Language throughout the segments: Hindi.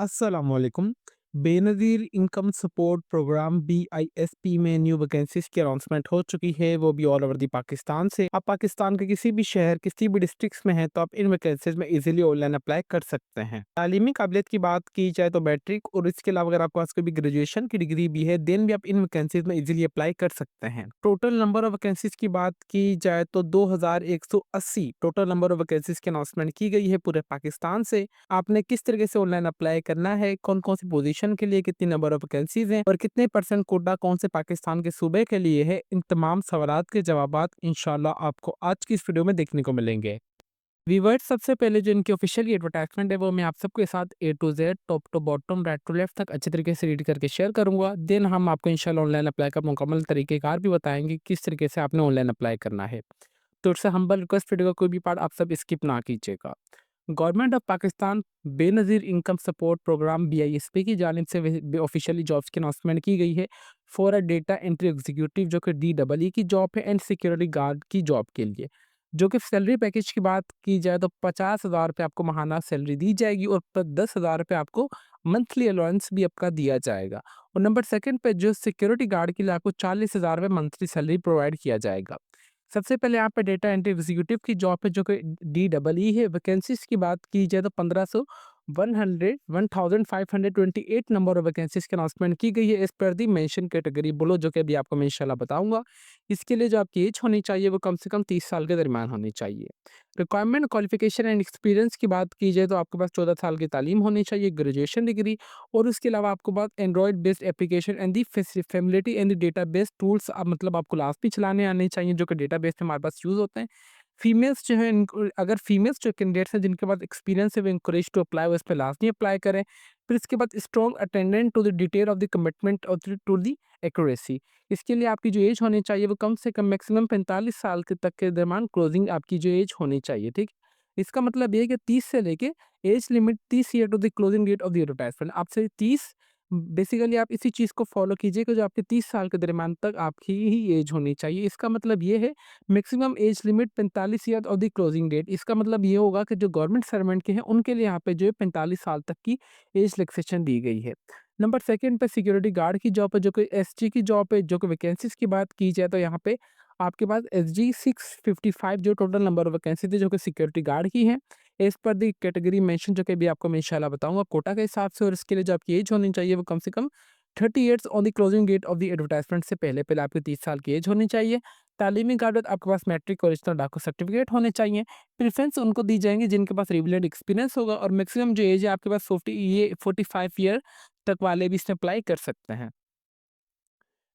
अस्सलामुअलैकुम। Benazir income support programme BISP में न्यू वैकेंसीज़ की अनाउंसमेंट हो चुकी है, वो भी ऑल ओवर दी पाकिस्तान से। आप पाकिस्तान के किसी भी शहर, किसी भी डिस्ट्रिक्ट्स में हैं, तो आप इन वैकेंसीज़ में ईज़िली ऑनलाइन अप्लाई कर सकते हैं। तालीमी काबिलियत की बात की जाए तो मैट्रिक और इसके अलावा अगर आपके पास कोई भी ग्रेजुएशन की डिग्री भी है, देन भी आप इन वैकेंसीज़ में ईज़िली अप्लाई कर सकते हैं। टोटल नंबर ऑफ वैकेंसीज़ की बात की जाए तो 2180 टोटल नंबर ऑफ वैकेंसीज़ की अनाउंसमेंट की गई है पूरे पाकिस्तान से। आपने किस तरीके से ऑनलाइन अप्लाई करना है, कौन-कौन सी पोजीशन के लिए कितनी नंबर ऑफ वैकेंसीज़ हैं और कितने परसेंट कोटा कौन से पाकिस्तान के सूबे के लिए है, इन तमाम सवालात के जवाबात इंशाल्लाह आपको आज की इस वीडियो में देखने को मिलेंगे। व्यूअर्स, सबसे पहले जो इनकी ऑफिशियल एडवर्टाइजमेंट है वो मैं आप सबके साथ A to Z, top to bottom, right to left तक अच्छे तरीके से रीड करके शेयर करूंगा। देन हम आपको इंशाल्लाह ऑनलाइन अप्लाई का मुकम्मल तरीकेकार भी बताएंगे किस तरीके से आपने ऑनलाइन अप्लाई करना है। तो इससे हम्बल रिक्वेस्ट, वीडियो का कोई भी पार्ट आप सब स्किप ना कीजिएगा। Government of Pakistan Benazir income support programme BISP की जानिब से ऑफिशियली जॉब्स की अनाउंसमेंट की गई है for a data entry executive, जो कि DEE की जॉब है, एंड सिक्योरिटी गार्ड की जॉब के लिए। जो कि सैलरी पैकेज की बात की जाए तो 50,000 रुपये आपको महाना सैलरी दी जाएगी और 10,000 रुपये आपको मंथली अलाउंस भी आपका दिया जाएगा। और नंबर सेकंड पे जो सिक्योरिटी गार्ड के लिए आपको 40,000 रुपये मंथली सैलरी प्रोवाइड किया जाएगा। सबसे पहले यहाँ पे डेटा एंट्री एग्जीक्यूटिव की जॉब है, जो कि DEE है। वैकेंसीज की बात की जाए तो 1528 नंबर ऑफ वैकेंसीज की अनाउंसमेंट की गई है एज पर दी मेंशन कैटेगरी बोलो, जो कि अभी आपको मैं इंशाल्लाह बताऊंगा। इसके लिए जो आपकी एज होनी चाहिए वो कम से कम 30 साल के दरमियान होनी चाहिए। रिक्वायरमेंट, क्वालिफिकेशन एंड एक्सपीरियंस की बात की जाए तो आपके पास 14 साल की तालीम होनी चाहिए, ग्रेजुएशन डिग्री, और उसके अलावा आपको पास android based application and the facility and the data based tools, मतलब आपको लास्ट भी चलाने आने चाहिए, जो कि डेटा बेस हमारे पास यूज़ होते हैं। फीमेल्स जो है इनको, अगर फीमेल्स जो कैंडिडेट्स हैं जिनके पास एक्सपीरियंस है, वो इंकरेज टू अप्लाई, वो इस पे लाजमी अप्लाई करें। फिर इसके बाद strong attendant to the detail of the commitment और टू द एक्यूरेसी। इसके लिए आपकी जो एज होनी चाहिए वो कम से कम मैक्सिमम 45 साल के तक के दरमियान क्लोजिंग आपकी जो एज होनी चाहिए, ठीक। इसका मतलब ये है कि 30 से लेके age limit 30 year to the closing date of the advertisement, आपसे 30, बेसिकली आप इसी चीज़ को फॉलो कीजिए कि जो आपके 30 साल के दरमियान तक आपकी ही एज होनी चाहिए। इसका मतलब ये है maximum age limit 45 year of the closing date. इसका मतलब ये होगा कि जो गवर्नमेंट सर्वेंट के हैं उनके लिए यहाँ पे जो है 45 साल तक की एज रिलैक्सेशन दी गई है। नंबर सेकंड पे सिक्योरिटी गार्ड की जॉब है, जो कि एसजी की जॉब है। जो कि वैकेंसीज की बात की जाए तो यहाँ पे आपके पास SG 655 जो टोटल नंबर ऑफ वैकेंसी थी, जो कि सिक्योरिटी गार्ड की है एज पर दी कैटेगरी मेंशन, जो कि भी आपको मैं इंशाल्लाह बताऊंगा कोटा के हिसाब से। और इसके लिए जो आपकी एज होनी चाहिए वो कम से कम 30 years on the closing date of the advertisement से पहले पहले आपकी 30 साल की एज होनी चाहिए। तालीमी काबिलियत, आपके पास मैट्रिक, ओरिजिनल डाको सर्टिफिकेट होने चाहिए। प्रेफरेंस उनको दी जाएंगी जिनके पास रिलेवेंट एक्सपीरियंस होगा, और मैक्सिमम जो एज है आपके पास 45 ईयर तक वाले भी इसमें अप्लाई कर सकते हैं।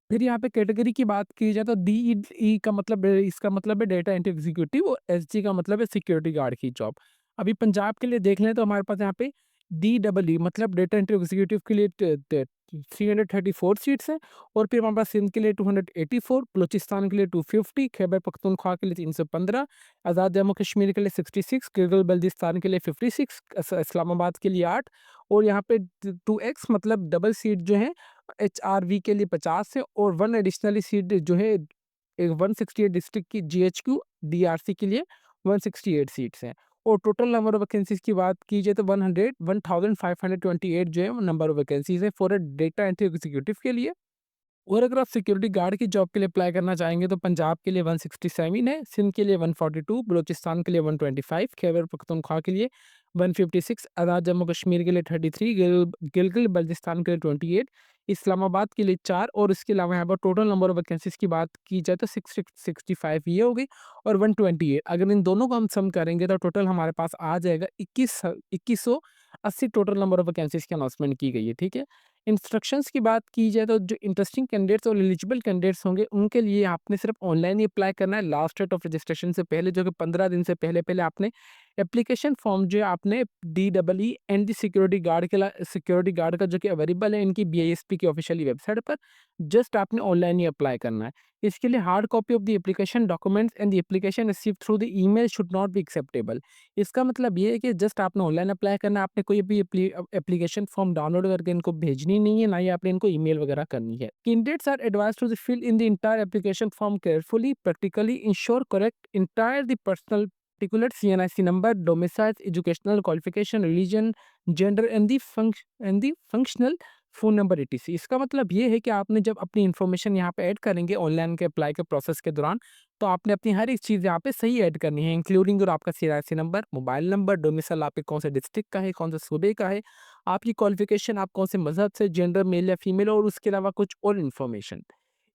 फिर यहाँ पे कैटेगरी की बात की जाए तो DEE का मतलब इसका मतलब है डेटा एंट्री एग्जीक्यूटिव, और SG का मतलब है सिक्योरिटी गार्ड की जॉब। अभी पंजाब के लिए देख लें तो हमारे पास यहाँ पे DEE मतलब डेटा एंट्री एग्जीक्यूटिव के लिए 334 सीट्स हैं। और फिर हमारे पास सिंध के लिए 284, बलूचिस्तान के लिए 250, खैबर पख्तूनख्वा के लिए 315, आज़ाद जम्मू कश्मीर के लिए 66, गिलगित बल्तिस्तान के लिए 56, इस्लामाबाद के लिए 8, और यहाँ पे 2x मतलब डबल सीट जो है HRV के लिए 50 है, और 1 एडिशनली सीट जो है 168 डिस्ट्रिक्ट की GHQ DRC के लिए 168 सीट्स हैं। और टोटल नंबर ऑफ वैकेंसीज की बात की जाए तो 1528 जो है नंबर ऑफ वैकेंसीज है for a data entry executive के लिए। और अगर आप सिक्योरिटी गार्ड की जॉब के लिए अप्लाई करना चाहेंगे तो पंजाब के लिए 167 है, सिंध के लिए 142, बलूचिस्तान के लिए 125, खैबर पख्तूनख्वा के लिए 156, आज़ाद जम्मू कश्मीर के लिए 33, गिलगित बल्तिस्तान के लिए 28, इस्लामाबाद के लिए 4, और इसके अलावा यहाँ पर टोटल नंबर ऑफ वैकेंसीज की बात की जाए तो 665 ये हो गई, और 128। अगर इन दोनों को हम सम करेंगे तो टोटल हमारे पास आ जाएगा 2180 टोटल नंबर ऑफ वैकेंसीज की अनाउंसमेंट की गई है, ठीक है। इंस्ट्रक्शंस की बात की जाए तो जो इंटरेस्टिंग कैंडिडेट्स और एलिजिबल कैंडिडेट्स होंगे उनके लिए आपने सिर्फ ऑनलाइन ही अप्लाई करना है लास्ट डेट ऑफ रजिस्ट्रेशन से पहले, जो कि 15 दिन से पहले पहले आपने एप्लीकेशन फॉर्म जो है आपने DEE and the security guard का जो कि अवेलेबल है इनकी BISP की ऑफिशियली वेबसाइट पर, जस्ट आपने ऑनलाइन ही अप्लाई करना है। इसके लिए hard copy of the application documents and the application receive through the email should not be acceptable. इसका मतलब ये है कि जस्ट आपने ऑनलाइन अप्लाई करना है, आपने कोई भी एप्लीकेशन फॉर्म डाउनलोड करके इनको भेजनी नहीं है, ना ही आपने इनको ईमेल वगैरह करनी है। Candidates are advised to fill in the entire application form carefully, practically ensure correct entire the personal particular CNIC number, domicile, educational qualification, religion, gender and the functional phone number etc। इसका मतलब ये है कि आपने जब अपनी इन्फॉर्मेशन यहाँ पे ऐड करेंगे ऑनलाइन के अप्लाई के प्रोसेस के दौरान, तो आपने अपनी हर एक चीज़ यहाँ पे सही ऐड करनी है, इंक्लूडिंग और आपका CIC number, mobile number, domicile आपके कौन से डिस्ट्रिक्ट का है, कौन से सूबे का है, आपकी क्वालिफ़िकेशन, आप कौन से मज़हब से, जेंडर मेल या फीमेल और उसके अलावा कुछ और इन्फॉर्मेशन।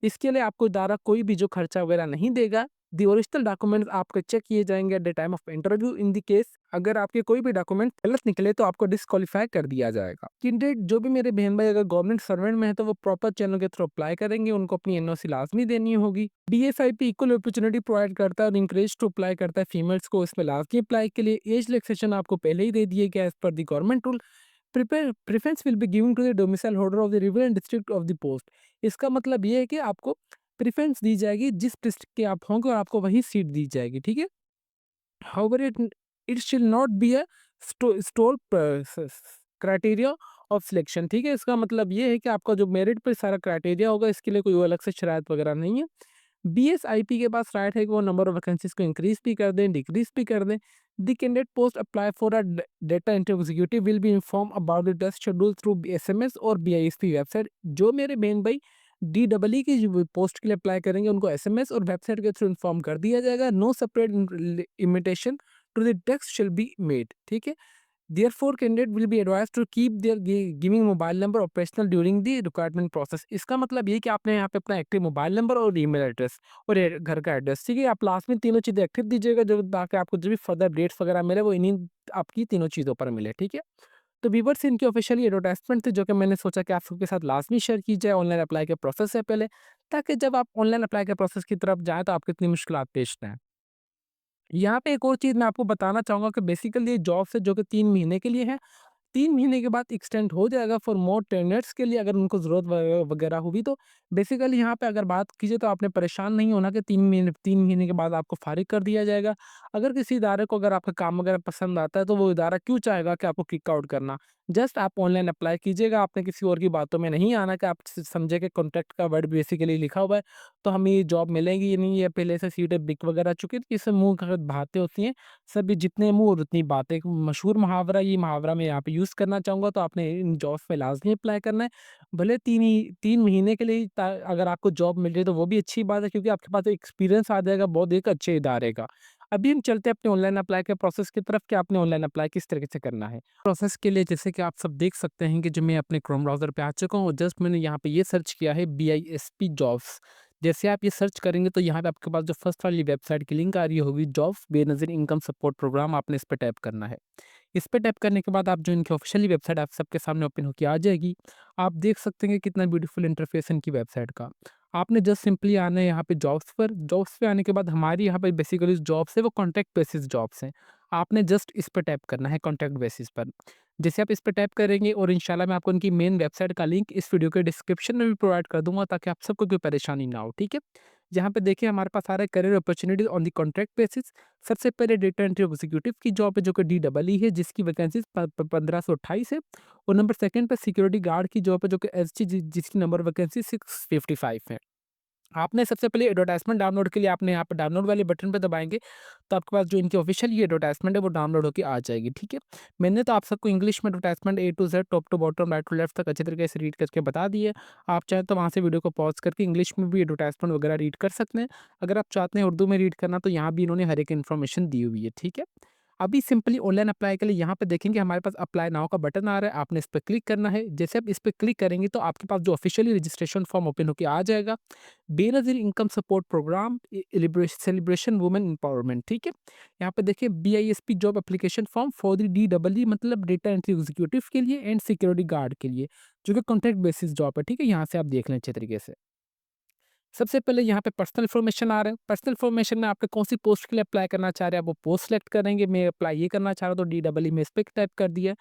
इसके लिए आपको इदारा कोई भी जो खर्चा वगैरह नहीं देगा। दी ओरिजिनल डॉक्यूमेंट्स आपके चेक किए जाएँगे at the time of interview. In the case अगर आपके कोई भी डॉक्यूमेंट गलत निकले तो आपको डिस्क्वालीफाई कर दिया जाएगा। कैंडिडेट जो भी मेरे बहन-भाई अगर गवर्नमेंट सर्वेंट में है तो वो प्रॉपर चैनल के थ्रू अप्लाई करेंगे, उनको अपनी एनओसी लाज़मी देनी होगी। डीएसआईपी इक्वल अपॉर्चुनिटी प्रोवाइड करता है और एनकरेज टू अप्लाई करता है फीमेल्स को इसमें लाज़मी अप्लाई के लिए। एज रिलैक्सेशन आपको पहले ही दे दिए गया as per the government rule. Preference will be given to the domicile holder of the relevant district of the post. इसका मतलब ये है कि आपको प्रेफ़रेंस दी जाएगी जिस डिस्ट्रिक्ट के आप होंगे और आपको वही सीट दी जाएगी, ठीक है? हाउएवर इट शिल not be a store criteria of selection, ठीक है? इसका मतलब ये है कि आपका जो मेरिट पे सारा क्राइटेरिया होगा, इसके लिए कोई अलग से शराइत वगैरह नहीं है। बीएसआईपी के पास राइट है कि वो नंबर ऑफ वैकेंसीज को इंक्रीज भी कर दें, डिक्रीज भी कर दें। The candidate post apply for a data entry executive will be inform about the test schedule through SMS और बीआईएसपी वेबसाइट। जो मेरे बहन भाई डी डबल ई की जो पोस्ट के लिए अप्लाई करेंगे उनको एसएमएस और वेबसाइट के थ्रू इन्फॉर्म कर दिया जाएगा। No separate intimation to the text shall be made, ठीक है? Therefore, candidate will be advised to keep their giving mobile number operational during the requirement process। इसका मतलब ये कि आपने यहाँ पे अपना एक्टिव मोबाइल नंबर और ईमेल एड्रेस और घर का एड्रेस, ठीक है? आप लास्ट में तीनों चीज़ें एक्टिव दीजिएगा जो ताकि आपको जो भी फर्दर अपडेट्स वगैरह मिले वो इन्हीं आपकी तीनों चीज़ों पर मिले, ठीक है? तो व्यूअर्स इनकी ऑफिशियली एडवर्टाइजमेंट थी जो कि मैंने सोचा कि आप सबके साथ लाजमी शेयर की जाए ऑनलाइन अप्लाई के प्रोसेस से पहले, ताकि जब आप ऑनलाइन अप्लाई के प्रोसेस की तरफ जाएँ तो आपको इतनी मुश्किलात पेश ना आएँ। यहाँ पे एक और चीज़ मैं आपको बताना चाहूँगा कि बेसिकली ये जॉब्स है जो कि 3 महीने के लिए है। 3 महीने के बाद एक्सटेंड हो जाएगा फॉर मोर ट्रेनर्स के लिए अगर उनको ज़रूरत वगैरह हुई तो। बेसिकली यहाँ पे अगर बात कीजिए तो आपने परेशान नहीं होना कि 3 महीने के बाद आपको फ़ारिग कर दिया जाएगा। अगर किसी इदारे को अगर आपका काम वगैरह पसंद आता है तो वो इदारा क्यों चाहेगा कि आपको किक आउट करना। जस्ट आप ऑनलाइन अप्लाई कीजिएगा, आपने किसी और की बातों में नहीं आना कि आप समझे कि कॉन्ट्रैक्ट का वर्ड बेसिकली लिखा हुआ है तो हमें ये जॉब मिलेगी या नहीं, ये पहले से सीटें बिक वगैरह चुकी है, तो इससे मुँह की बातें होती हैं। सभी जितने मुँह और उतनी बातें। एक मशहूर मुहावरा, ये मुहावरा मैं यहाँ पे यूज़ करना चाहूँगा तो आपने इन जॉब्स पे लाज़मी अप्लाई करना है। भले 3 महीने के लिए ही अगर आपको जॉब मिल जाए तो वो भी अच्छी बात है क्योंकि आपके पास एक्सपीरियंस आ जाएगा बहुत एक अच्छे इदारे का। अभी हम चलते हैं अपने ऑनलाइन अप्लाई के प्रोसेस की तरफ कि आपने ऑनलाइन अप्लाई किस तरीके से करना है। प्रोसेस के लिए जैसे कि आप सब देख सकते हैं कि जो मैं अपने क्रोम ब्राउज़र पे आ चुका हूँ और जस्ट मैंने यहाँ पे ये सर्च किया है बीआईएसपी जॉब्स। जैसे आप ये सर्च करेंगे तो यहाँ पे आपके पास जो फर्स्ट वाली वेबसाइट की लिंक आ रही होगी jobs Benazir income support programme, आपने इस पे टैप करना है। इस पे टैप करने के बाद आप जो इनकी ऑफिशियली वेबसाइट आप सबके सामने ओपन होके आ जाएगी। आप देख सकते हैं कि कितना ब्यूटीफुल इंटरफेस है इनकी वेबसाइट का। आपने जस्ट सिंपली आना है यहाँ पे जॉब्स पर। जॉब्स पे आने के बाद हमारी यहाँ पे बेसिकली जॉब्स है वो कॉन्ट्रैक्ट बेसिस जॉब्स हैं। आपने जस्ट इस पे टैप करना है कॉन्ट्रैक्ट बेसिस पर। जैसे आप इस पे टैप करेंगे और इंशाल्लाह मैं आपको इनकी मेन वेबसाइट का लिंक इस वीडियो के डिस्क्रिप्शन में भी प्रोवाइड कर दूँगा ताकि आप सबको कोई परेशानी ना हो, ठीक है? यहाँ पे देखिए हमारे पास आ रहा है career opportunities on the contract basis. सबसे पहले डेटा एंट्री एग्जीक्यूटिव की जॉब है जो कि डीडबलई है जिसकी वैकेंसीज 1528 है। और नंबर सेकंड पे सिक्योरिटी गार्ड की जॉब है जो कि एसजी जिसकी नंबर वैकेंसी 655 है। आपने सबसे पहले एडवर्टाइजमेंट डाउनलोड के लिए आपने यहाँ पे डाउनलोड वाले बटन पे दबाएँगे, तो आपके पास जो इनकी ऑफ़िशियल ये एडवर्टाइजमेंट है वो डाउनलोड होके आ जाएगी, ठीक है? मैंने तो आप सबको इंग्लिश में advertisement A to Z, top to bottom, right to left तक अच्छे तरीके से रीड करके बता दी है। आप चाहें तो वहाँ से वीडियो को पॉज़ करके इंग्लिश में भी एडवर्टाइजमेंट वगैरह रीड कर सकते हैं। अगर आप चाहते हैं उर्दू में रीड करना तो यहाँ भी इन्होंने हर एक इन्फॉर्मेशन दी हुई है, ठीक है? अभी सिंपली ऑनलाइन अप्लाई के लिए यहाँ पे देखेंगे हमारे पास अप्लाई नाउ का बटन आ रहा है, आपने इस पे क्लिक करना है। जैसे आप इस पे क्लिक करेंगे तो आपके पास जो ऑफ़िशियली रजिस्ट्रेशन फॉर्म ओपन होके आ जाएगा। Benazir income support program celebration women empowerment, ठीक है? यहाँ पे देखिए BISP job application form for the DWE मतलब डेटा एंट्री एग्जीक्यूटिव के लिए एंड सिक्योरिटी गार्ड के लिए, जो कि कॉन्ट्रैक्ट बेसिस जॉब है, ठीक है? यहाँ से आप देख लें अच्छे तरीके से। सबसे पहले यहाँ पे पर्सनल इन्फॉर्मेशन आ रहा है। पर्सनल इन्फॉर्मेशन में आपने कौन सी पोस्ट के लिए अप्लाई करना चाह रहे हैं, आप वो पोस्ट सेलेक्ट करेंगे। मैं अप्लाई ये करना चाह रहा हूँ तो डीडबलई में इस पे टाइप कर दिया।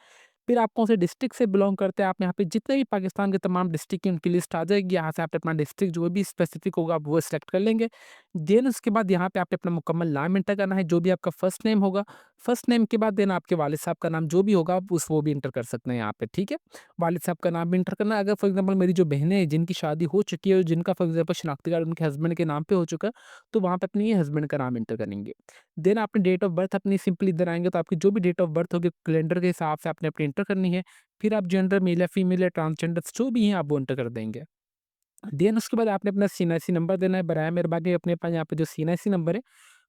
फिर आप कौन से डिस्ट्रिक्ट से बिलॉन्ग करते हैं, आप यहाँ पे जितने भी पाकिस्तान के तमाम डिस्ट्रिक्ट की उनकी लिस्ट आ जाएगी, यहाँ से आप अपना डिस्ट्रिक्ट जो भी स्पेसिफिक होगा आप वो सिलेक्ट कर लेंगे। देन उसके बाद यहाँ पे आपने अपना मुकम्मल नाम एंटर करना है, जो भी आपका फर्स्ट नेम होगा। फर्स्ट नेम के बाद देन आपके वालिद साहब का नाम जो भी होगा आप उस वो भी एंटर कर सकते हैं यहाँ पे, ठीक है? वालिद साहब का नाम भी एंटर करना है। अगर फॉर एग्ज़ाम्पल मेरी जो बहनें हैं जिनकी शादी हो चुकी है और जिनका फॉर एग्ज़ाम्पल शनाख्ती कार्ड उनके हस्बैंड के नाम पे हो चुका है, तो वहाँ पे अपने हस्बैंड का नाम एंटर करेंगे। देन आपने डेट ऑफ बर्थ अपनी सिंपली इधर आएँगे तो आपकी जो भी डेट ऑफ बर्थ होगी कैलेंडर के हिसाब से आपने अपनी एंटर करनी है। फिर आप जेंडर मेल या फीमेल या ट्रांसजेंडर जो भी हैं आप वो एंटर कर देंगे। देन उसके बाद आपने अपना सीएनआईसी नंबर देना है, बराए मेहरबानी अपने पास यहाँ पे जो सीएनआईसी नंबर है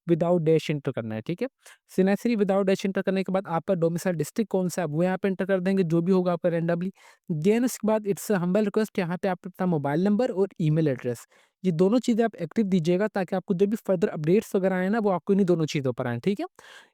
विदाउट डैश एंटर करना है, ठीक है? सीएनआईसी विदाउट डैश एंटर करने के बाद आपका डोमिसाइल डिस्ट्रिक्ट कौन-सा है वो यहाँ पे एंटर कर देंगे, जो भी होगा आपका रैंडमली। देन उसके बाद इट्स अ हम्बल रिक्वेस्ट यहाँ पे आप अपना मोबाइल नंबर और ईमेल एड्रेस, ये दोनों चीज़ें आप एक्टिव दीजिएगा ताकि आपको जो भी फर्दर अपडेट्स वगैरह आए ना वो आपको इन्हीं दोनों चीज़ों पर आएँ, ठीक है?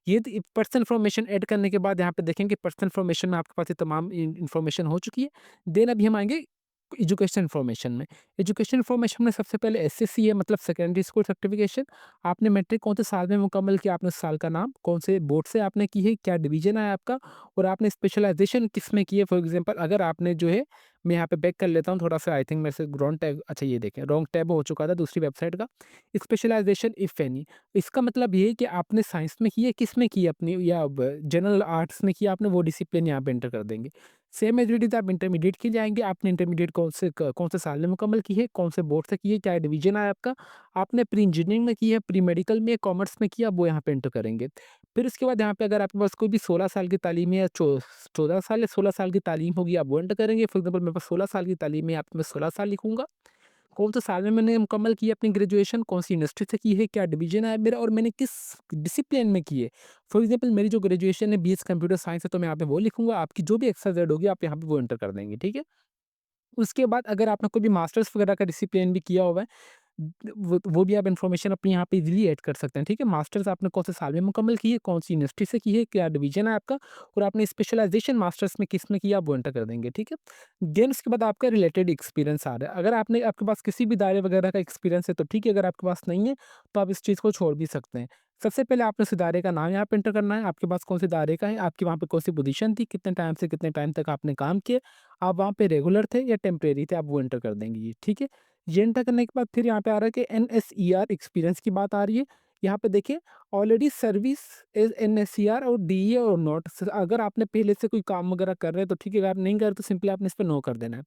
ये द पर्सनल इन्फॉर्मेशन ऐड करने के बाद यहाँ पे देखेंगे पर्सनल इन्फॉर्मेशन में आपके पास ये तमाम इन्फॉर्मेशन हो चुकी है। देन अभी हम आएँगे एजुकेशन इन्फॉर्मेशन में। एजुकेशन इन्फॉर्मेशन में सबसे पहले एसएससी है मतलब सेकेंडरी स्कूल सर्टिफिकेशन। आपने मैट्रिक कौन से साल में मुकम्मल किया, आपने उस साल का नाम, कौन से बोर्ड से आपने की है, क्या डिवीज़न आया आपका और आपने स्पेशलाइज़ेशन किसमें की है। फॉर एग्ज़ाम्पल अगर आपने जो है मैं यहाँ पे बैक कर लेता हूँ थोड़ा-सा आई थिंक मेरे से रॉन्ग टैब अच्छा ये देखें रॉन्ग टैब हो चुका था दूसरी वेबसाइट का। स्पेशलाइज़ेशन इफ एनी इसका मतलब ये है कि आपने साइंस में की है, किसमें की है अपनी या ब जनरल आर्ट्स में किया आपने वो डिसिप्लिन यहाँ पे एंटर कर देंगे। सेम एज इट इज़ आप इंटरमीडिएट के लिए आएँगे, आपने इंटरमीडिएट कौन से साल में मुकम्मल की है, कौन से बोर्ड से की है, क्या डिवीज़न आया आपका, आपने प्री इंजीनियरिंग में की है, प्री मेडिकल में, कॉमर्स में किया, वो यहाँ पे एंटर करेंगे। फिर उसके बाद यहाँ पे अगर आपके पास कोई भी 16 साल की तालीम है या 14 साल या 16 साल की तालीम होगी, आप वो एंटर करेंगे। फॉर एग्ज़ाम्पल मेरे पास 16 साल की तालीम है, यहाँ पे मैं 16 साल लिखूँगा। कौन से साल में मैंने मुकम्मल की है अपनी ग्रेजुएशन, कौन सी यूनिवर्सिटी से की है, क्या डिवीज़न आया मेरा और मैंने किस डिसिप्लिन में की है। फॉर एग्ज़ाम्पल मेरी जो ग्रेजुएशन है बीएससी कंप्यूटर साइंस है, तो मैं यहाँ पे वो लिखूँगा, आपकी जो भी एक्स्ट्रा ज़ेड होगी आप यहाँ पे वो एंटर कर देंगे, ठीक है? उसके बाद अगर आपने कोई भी मास्टर्स वगैरह का डिसिप्लिन भी किया हुआ है, वो भी आप इन्फॉर्मेशन अपनी यहाँ पे इज़िली ऐड कर सकते हैं, ठीक है? मास्टर्स आपने कौन से साल में मुकम्मल की है, कौन-सी यूनिवर्सिटी से की है, क्या डिवीज़न है आपका और आपने स्पेशलाइज़ेशन मास्टर्स में किसमें किया, आप वो एंटर कर देंगे, ठीक है? देन उसके बाद आपका रिलेटेड एक्सपीरियंस आ रहा है। अगर आपके पास किसी भी दायरे वगैरह का एक्सपीरियंस है तो ठीक है, अगर आपके पास नहीं है, तो आप इस चीज़ को छोड़ भी सकते हैं। सबसे पहले आपने उस इदारे का नाम यहाँ पे एंटर करना है, आपके पास कौन से इदारे का है, आपकी वहाँ पे कौन-सी पोज़ीशन थी, कितने टाइम से कितने टाइम तक आपने काम किया, आप वहाँ पे रेगुलर थे या टेम्परेरी थे, आप वो एंटर कर देंगे ये, ठीक है? ये एंटर करने के बाद फिर यहाँ पे आ रहा है कि एनएसईआर एक्सपीरियंस की बात आ रही है। यहाँ पे देखिए ऑलरेडी सर्विस इज़ एनएसईआर और डीईए और नॉट स अगर आपने पहले से कोई काम वगैरह कर रहे हैं तो ठीक है, अगर आप नहीं कर रहे तो सिंपली आपने इस पे नो कर देना है।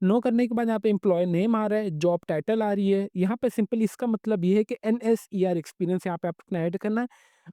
नो करने के बाद यहाँ पे एम्प्लॉयी नेम आ रहा है, जॉब टाइटल आ रही है। यहाँ पे सिंपली इसका मतलब ये है कि एनएसईआर एक्सपीरियंस यहाँ पे आपको ऐड करना है।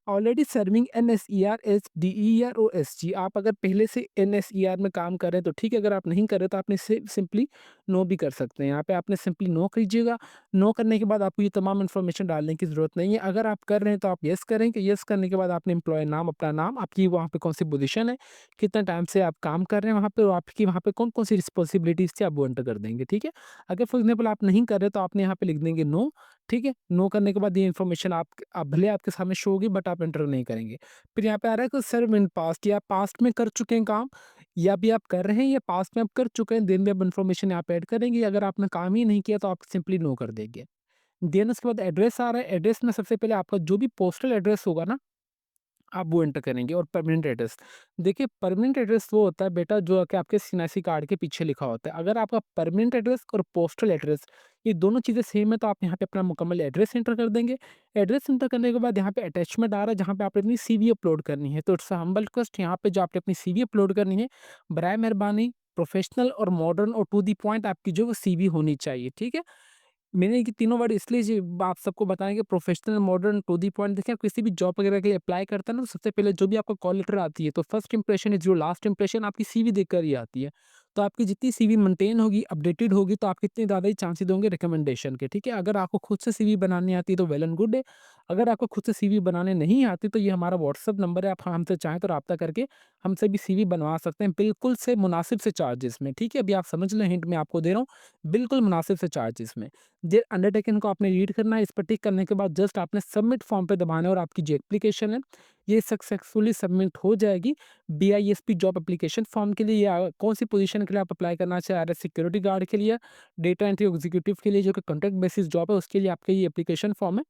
ऑलरेडी सर्विंग एनएसईआर, एसडीईआर और एसजी आप अगर पहले से एनएसईआर में काम कर रहे हैं तो ठीक है, अगर आप नहीं कर रहे तो आपने से सिंपली नो भी कर सकते हैं। यहाँ पे आपने सिंपली नो कीजिएगा। नो करने के बाद आपको ये तमाम इन्फॉर्मेशन डालने की ज़रूरत नहीं है। अगर आप कर रहे हैं तो आप येस करेंगे। येस करने के बाद आपने एम्प्लॉयी नाम, अपना नाम, आपकी वहाँ पे कौन-सी पोज़ीशन है, कितना टाइम से आप काम कर रहे हैं वहाँ पे और आपकी वहाँ पे कौन-कौन सी रिस्पॉन्सिबिलिटीज़ थी, आप वो एंटर कर देंगे, ठीक है? अगर फॉर एग्ज़ाम्पल आप नहीं कर रहे तो आपने यहाँ पे लिख देंगे नो, ठीक है? नो करने के बाद ये इन्फॉर्मेशन आप भले आपके सामने शो होगी बट आप एंटर नहीं करेंगे। फिर यहाँ पे आ रहा है कि सर्व इन पास्ट या पास्ट में कर चुके हैं काम या अभी आप कर रहे हैं या पास्ट में आप कर चुके हैं, देन भी आप इन्फॉर्मेशन यहाँ पे ऐड करेंगे। अगर आपने काम ही नहीं किया तो आप सिंपली नो कर देंगे। देन उसके बाद एड्रेस आ रहा है, एड्रेस में सबसे पहले आपका जो भी पोस्टल एड्रेस होगा ना आप वो एंटर करेंगे और परमानेंट एड्रेस। देखिए परमानेंट एड्रेस वो होता है बेटा जो कि आपके सीएनआईसी कार्ड के पीछे लिखा होता है। अगर आपका परमानेंट एड्रेस और पोस्टल एड्रेस ये दोनों चीज़ें सेम है तो आप यहाँ पे अपना मुकम्मल एड्रेस एंटर कर देंगे। एड्रेस एंटर करने के बाद यहाँ पे अटैचमेंट आ रहा है जहाँ पे आपने अपनी सीवी अपलोड करनी है। तो इट्स अ हम्बल रिक्वेस्ट यहाँ पे जो आपने अपनी सीवी अपलोड करनी है, बराए मेहरबानी प्रोफेशनल और मॉडर्न और टू द पॉइंट आपकी जो सीवी होनी चाहिए, ठीक है? मैंने ये तीनों वर्ड इसलिए जी आप सबको बताएँ कि professional, modern, to the point देखिए आप किसी भी जॉब वगैरह के लिए अप्लाई करते हैं ना, तो सबसे पहले जो भी आपको कॉल लेटर आती है, तो first impression is your last impression आपकी सीवी देखकर ही आती है। तो आपकी जितनी सीवी मेंटेन होगी, अपडेटेड होगी, तो आपके इतने ज़्यादा ही चांसेज़ होंगे रिकमेंडेशन के, ठीक है? अगर आपको खुद से सीवी बनानी आती है तो वेल एंड गुड है। अगर आपको खुद से सीवी बनाने नहीं आती तो ये हमारा व्हाट्सएप नंबर है, आप हमसे चाहें तो राब्ता करके हमसे भी सीवी बनवा सकते हैं, बिल्कुल से मुनासिब से चार्जेज़ में, ठीक है? अभी आप समझ लें हिंट मैं आपको दे रहा हूँ, बिल्कुल मुनासिब से चार्जेज़ में। जे अंडरटेकिंग को आपने रीड करना है, इस पर टिक करने के बाद जस्ट आपने सबमिट फॉर्म पे दबाना है और आपकी जो एप्लीकेशन है, ये सक्सेसफुली सबमिट हो जाएगी। बीआईएसपी जॉब एप्लीकेशन फॉर्म के लिए या कौन-सी पोजीशन के लिए आप अप्लाई करना चाह रहे हैं, सिक्योरिटी गार्ड के लिए, डेटा एंट्री एग्जीक्यूटिव के लिए जो कि कॉन्ट्रैक्ट बेसिस जॉब है, उसके लिए आपका ये एप्लीकेशन फॉर्म है।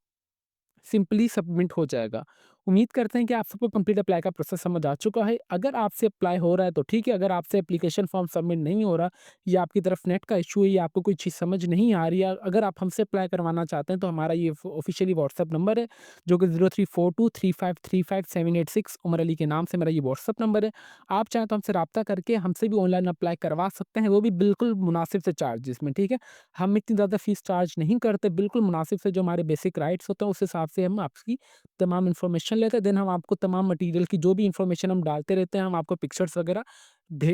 सिंपली सबमिट हो जाएगा। उम्मीद करते हैं कि आप सबको कंप्लीट अप्लाई का प्रोसेस समझ आ चुका है। अगर आपसे अप्लाई हो रहा है तो ठीक है, अगर आपसे एप्लीकेशन फॉर्म सबमिट नहीं हो रहा या आपकी तरफ नेट का इश्यू है या आपको कोई चीज़ समझ नहीं आ रही है, अगर आप हमसे अप्लाई करवाना चाहते हैं तो हमारा ये ऑफिशियली व्हाट्सएप नंबर है, जो कि 0342353786 उमर अली के नाम से मेरा ये व्हाट्सएप नंबर है। आप चाहें तो हमसे रब्ता करके हमसे भी ऑनलाइन अप्लाई करवा सकते हैं, वो भी बिल्कुल मुनासिब से चार्जेस में, ठीक है। हम इतनी ज़्यादा फीस चार्ज नहीं करते, बिल्कुल मुनासिब से जो हमारे बेसिक राइट्स होते हैं उस हिसाब से हम आपकी तमाम इन्फॉर्मेशन लेते हैं। देन हम आपको तमाम मटेरियल की जो भी इन्फॉर्मेशन हम डालते रहते हैं, हम आपको पिक्चर्स वगैरह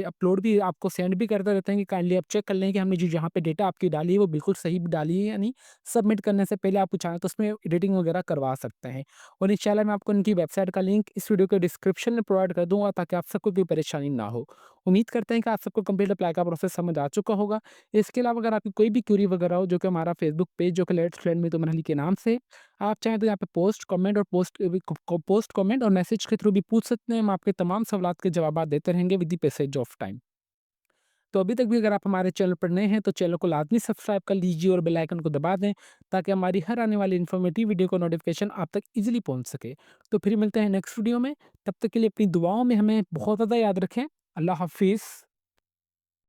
अपलोड भी आपको सेंड भी करते रहते हैं कि काइंडली आप चेक कर लें कि हमने जो जहाँ पे डेटा आपकी डाली है वो बिल्कुल सही डाली है या नहीं। सबमिट करने से पहले आप चाहें तो उसमें एडिटिंग वगैरह करवा सकते हैं। और इंशाल्लाह मैं आपको उनकी वेबसाइट का लिंक इस वीडियो के डिस्क्रिप्शन में प्रोवाइड कर दूंगा, ताकि आप सबको कोई परेशानी ना हो। उम्मीद करते हैं कि आप सबको कंप्लीट अप्लाई का प्रोसेस समझ आ चुका होगा। इसके अलावा अगर आपकी कोई भी क्यूरी वगैरह हो, जो कि हमारा फेसबुक पेज जो कि let's learn with Umar Ali के नाम से, आप चाहें तो यहाँ पे पोस्ट कमेंट और मैसेज के थ्रू भी पूछ सकते हैं। हम आपके तमाम सवालात के जवाब देते रहेंगे with the passage of time. तो अभी तक भी अगर आप हमारे चैनल पर नए हैं तो चैनल को लाजमी सब्सक्राइब कर लीजिए और बेल आइकन को दबा दें, ताकि हमारी हर आने वाली इन्फॉर्मेटिव वीडियो का नोटिफिकेशन आप तक ईजिली पहुंच सके। तो फिर मिलते हैं नेक्स्ट वीडियो में। तब तक के लिए अपनी दुआओं में हमें बहुत ज़्यादा याद रखें। अल्लाह हाफिज़।